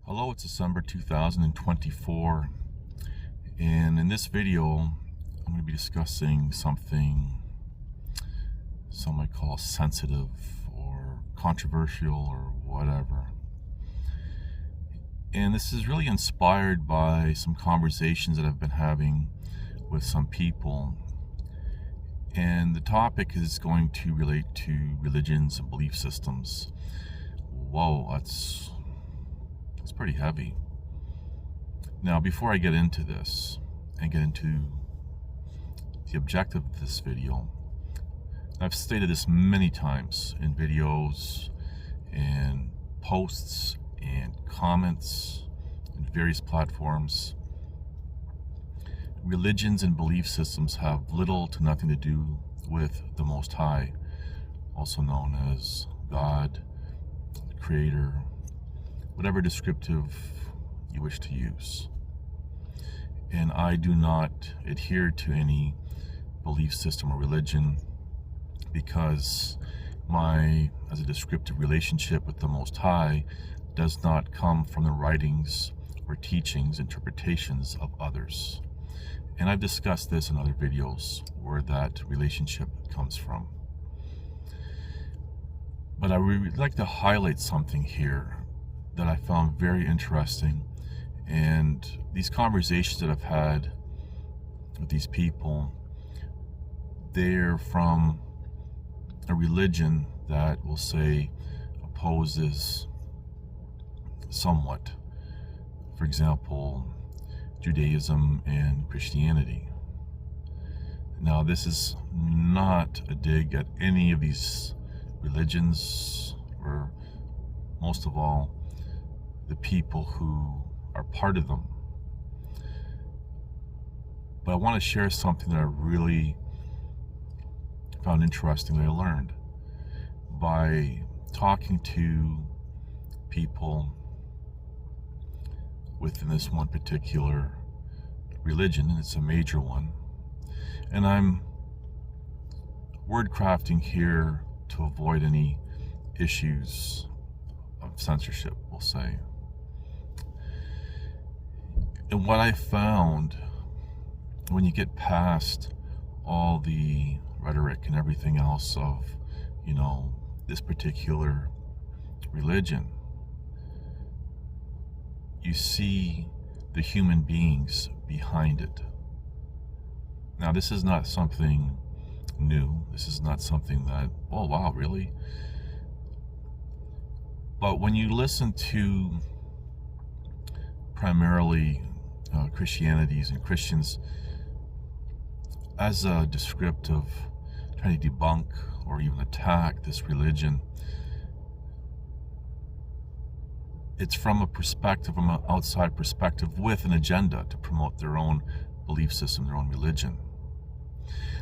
Hello, it's December 2024, and in this video I'm going to be discussing something some might call sensitive or controversial or whatever. And this is really inspired by some conversations that I've been having with some people, and the topic is going to relate to religions and belief systems. Whoa, that's pretty heavy. Now, before I get into this and get into the objective of this video, I've stated this many times in videos and posts and comments in various platforms. Religions and belief systems have little to nothing to do with the Most High, also known as God, the Creator, whatever descriptive you wish to use. And I do not adhere to any belief system or religion because my, as a descriptive relationship with the Most High, does not come from the writings or teachings, interpretations of others. And I've discussed this in other videos where that relationship comes from. But I would like to highlight something here that I found very interesting, and these conversations that I've had with these people, they're from a religion that will say opposes somewhat, for example, Judaism and Christianity. Now, this is not a dig at any of these religions, or most of all, the people who are part of them. But I want to share something that I really found interesting that I learned by talking to people within this one particular religion, and it's a major one. And I'm word crafting here to avoid any issues of censorship, we'll say. And what I found, when you get past all the rhetoric and everything else of, this particular religion, you see the human beings behind it. Now, this is not something new. This is not something that, oh wow, really? But when you listen to primarily Christianities and Christians as a descriptive, trying to debunk or even attack this religion, it's from a perspective, from an outside perspective, with an agenda to promote their own belief system, their own religion.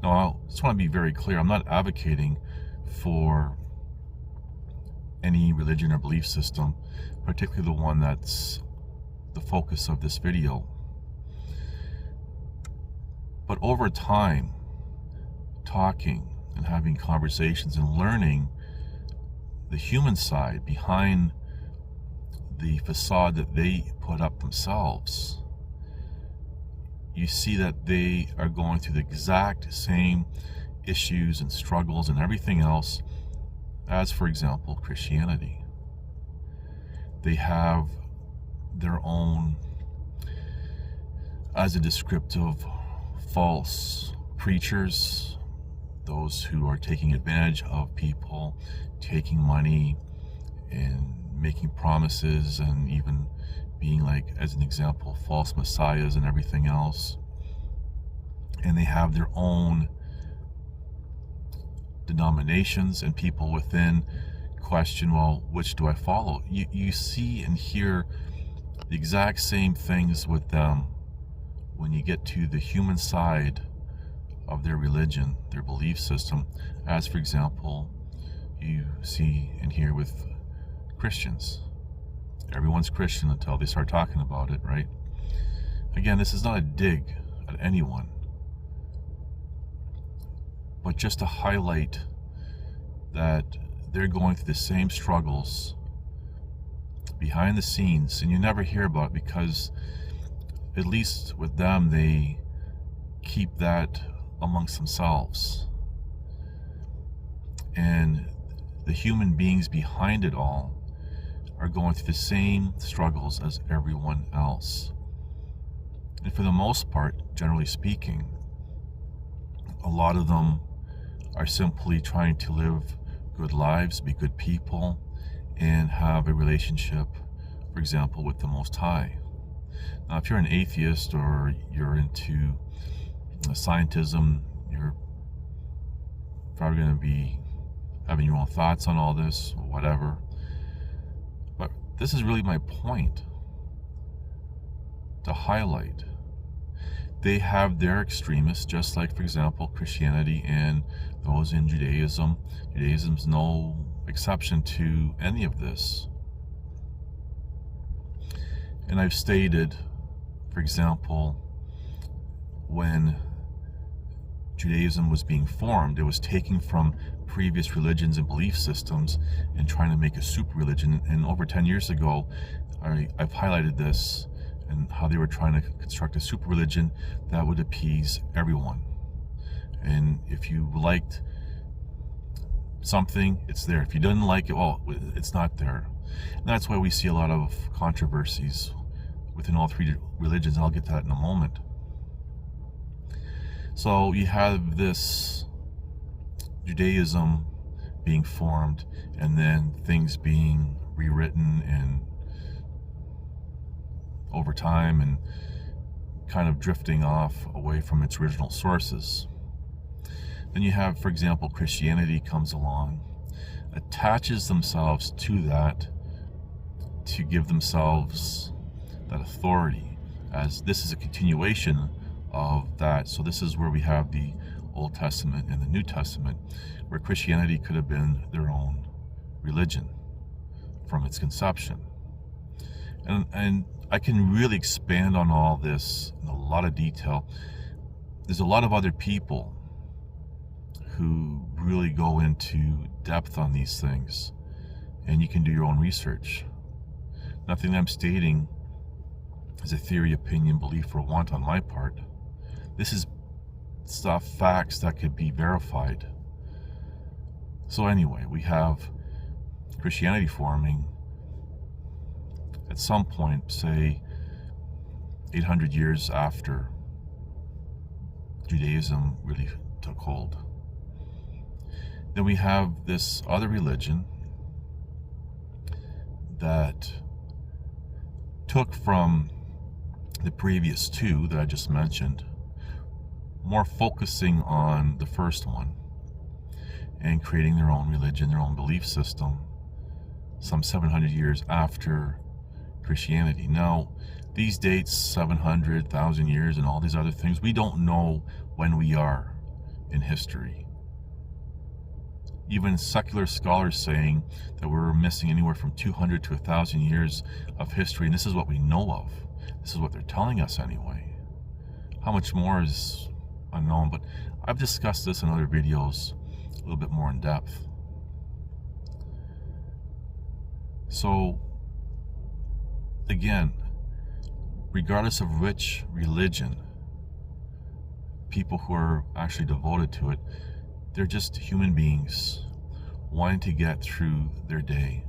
Now, I just want to be very clear. I'm not advocating for any religion or belief system, particularly the one that's the focus of this video. But over time, talking and having conversations and learning the human side behind the facade that they put up themselves, you see that they are going through the exact same issues and struggles and everything else as, for example, Christianity. They have their own, as a descriptive, false preachers. those who are taking advantage of people, taking money and making promises, and even being, like, as an example, false messiahs and everything else. And they have their own denominations, and people within question, well, which do I follow? You see and hear the exact same things with them when you get to the human side of their religion, their belief system, as, for example, you see and hear with Christians. Everyone's Christian until they start talking about it, right? Again, this is not a dig at anyone, but just to highlight that they're going through the same struggles behind the scenes, and you never hear about it because, at least with them, they keep that amongst themselves. And the human beings behind it all are going through the same struggles as everyone else. And for the most part, generally speaking, a lot of them are simply trying to live good lives, be good people, and have a relationship, for example, with the Most High. Now, if you're an atheist or you're into scientism, you're probably going to be having your own thoughts on all this, or whatever. But this is really my point to highlight. They have their extremists, just like, for example, Christianity and those in Judaism. Judaism's no exception to any of this. And I've stated, for example, when Judaism was being formed, it was taking from previous religions and belief systems and trying to make a super religion. And over 10 years ago, I've highlighted this and how they were trying to construct a super religion that would appease everyone. And if you liked something, it's there. If you didn't like it, well, it's not there. And that's why we see a lot of controversies within all three religions, and I'll get to that in a moment. So you have this Judaism being formed, and then things being rewritten and over time, and kind of drifting off away from its original sources. Then you have, for example, Christianity comes along, attaches themselves to that to give themselves that authority, as this is a continuation of that. So this is where we have the Old Testament and the New Testament, where Christianity could have been their own religion from its conception. And I can really expand on all this in a lot of detail. There's a lot of other people who really go into depth on these things, and you can do your own research. Nothing I'm stating is a theory, opinion, belief, or want on my part. This is stuff, facts that could be verified. So anyway, we have Christianity forming at some point, say 800 years after Judaism really took hold. Then we have this other religion that took from the previous two that I just mentioned, more focusing on the first one and creating their own religion, their own belief system, some 700 years after Christianity. Now, these dates, 700, 1,000 years, and all these other things, we don't know when we are in history. Even secular scholars saying that we're missing anywhere from 200 to 1,000 years of history, and this is what we know of. This is what they're telling us anyway. How much more is unknown, but I've discussed this in other videos a little bit more in depth. So, again, regardless of which religion, people who are actually devoted to it, they're just human beings wanting to get through their day,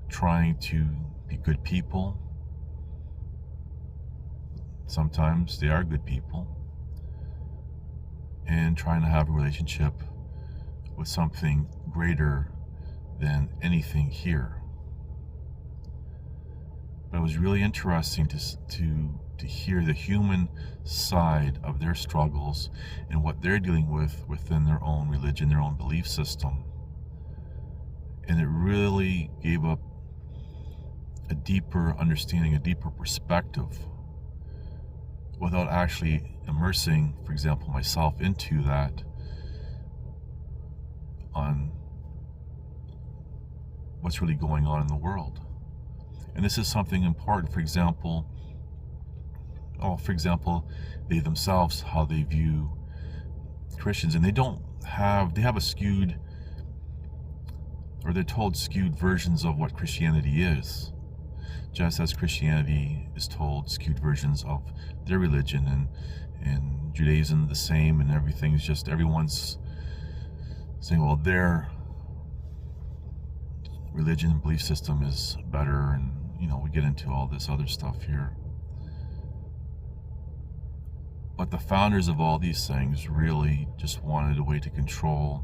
trying to be good people. Sometimes they are good people, and trying to have a relationship with something greater than anything here. But it was really interesting to hear the human side of their struggles and what they're dealing with within their own religion, their own belief system. And it really gave up a deeper understanding, a deeper perspective, without actually immersing, for example, myself into that, on what's really going on in the world. And this is something important. For example, they themselves, how they view Christians, and they have a skewed, or they're told skewed versions of what Christianity is, just as Christianity is told skewed versions of their religion, and Judaism the same, and everything's just, everyone's saying, well, their religion and belief system is better, and we get into all this other stuff here. But the founders of all these things really just wanted a way to control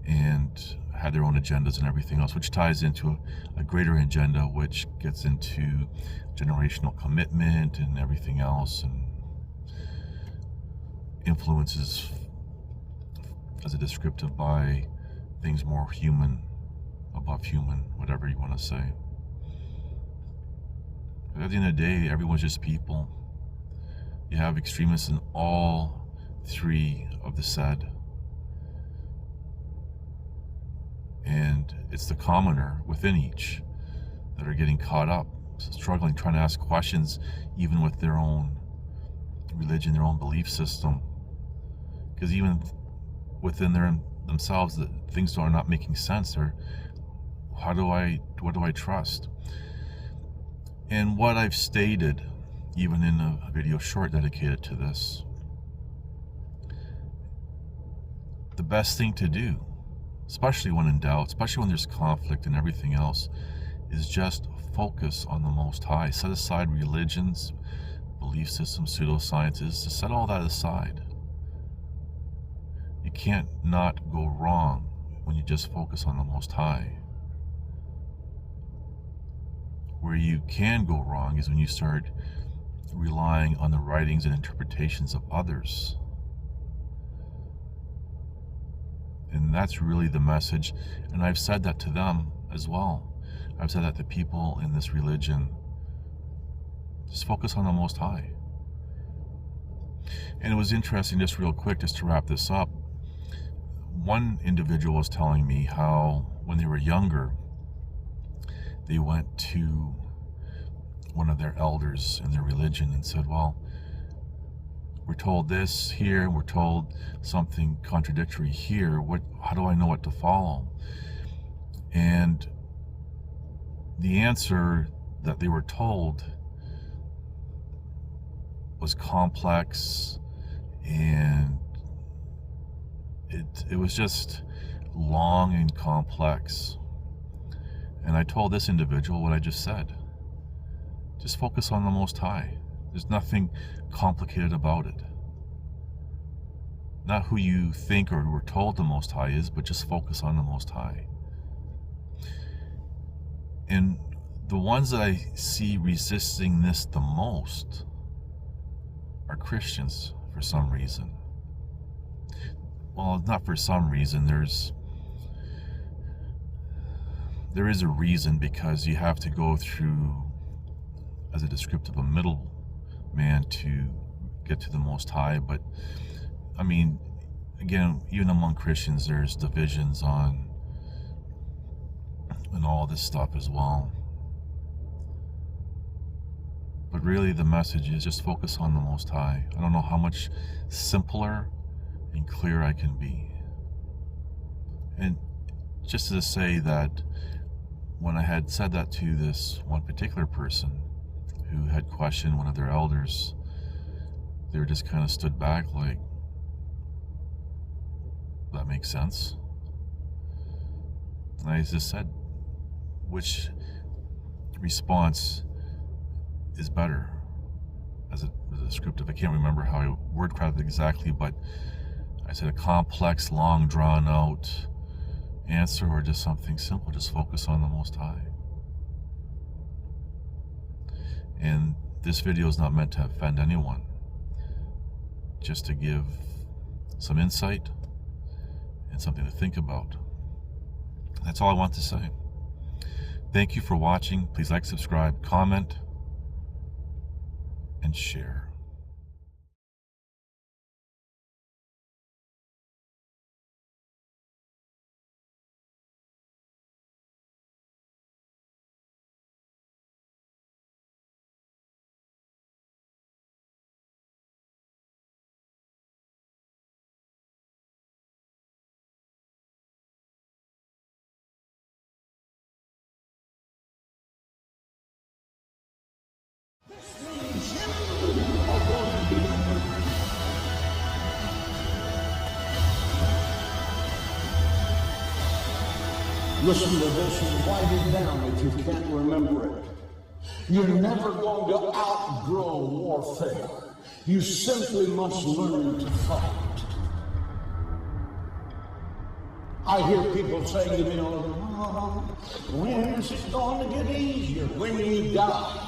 and had their own agendas and everything else, which ties into a greater agenda, which gets into generational commitment and everything else, and influences as a descriptive by things more human, above human, whatever you want to say. But at the end of the day, everyone's just people. You have extremists in all three of the said. And it's the commoner within each that are getting caught up, struggling, trying to ask questions, even with their own religion, their own belief system. Because even within themselves, that things are not making sense. Or what do I trust? And what I've stated, even in a video short dedicated to this, the best thing to do, especially when in doubt, especially when there's conflict and everything else, is just focus on the Most High. Set aside religions, belief systems, pseudosciences, to set all that aside. You can't not go wrong when you just focus on the Most High. Where you can go wrong is when you start relying on the writings and interpretations of others. And that's really the message. And I've said that to them as well. I've said that to people in this religion. Just focus on the Most High. And it was interesting, just real quick, just to wrap this up. One individual was telling me how when they were younger, they went to one of their elders in their religion and said, well, we're told this here, we're told something contradictory here. How do I know what to follow? And the answer that they were told was complex, and it was just long and complex. And I told this individual what I just said. Just focus on the Most High. There's nothing complicated about it. Not who you think or were told the Most High is, but just focus on the Most High. And the ones that I see resisting this the most are Christians, for some reason. Well, not for some reason. There is a reason, because you have to go through, as a descriptive, a middle man to get to the Most High. But I mean, again, even among Christians, there's divisions on and all this stuff as well. But really, the message is just focus on the Most High. I don't know how much simpler and clearer I can be. And just to say that when I had said that to this one particular person who had questioned one of their elders, they were just kind of stood back like, that makes sense. And I just said, which response is better as a descriptive? I can't remember how I word crafted exactly, but Is it a complex, long, drawn-out answer, or just something simple? Just focus on the Most High. And this video is not meant to offend anyone, just to give some insight and something to think about. That's all I want to say. Thank you for watching. Please like, subscribe, comment, and share. Listen to this and write it down if you can't remember it. You're never going to outgrow warfare. You simply must learn to fight. I hear people say, you know, oh, when is it going to get easier? When you die.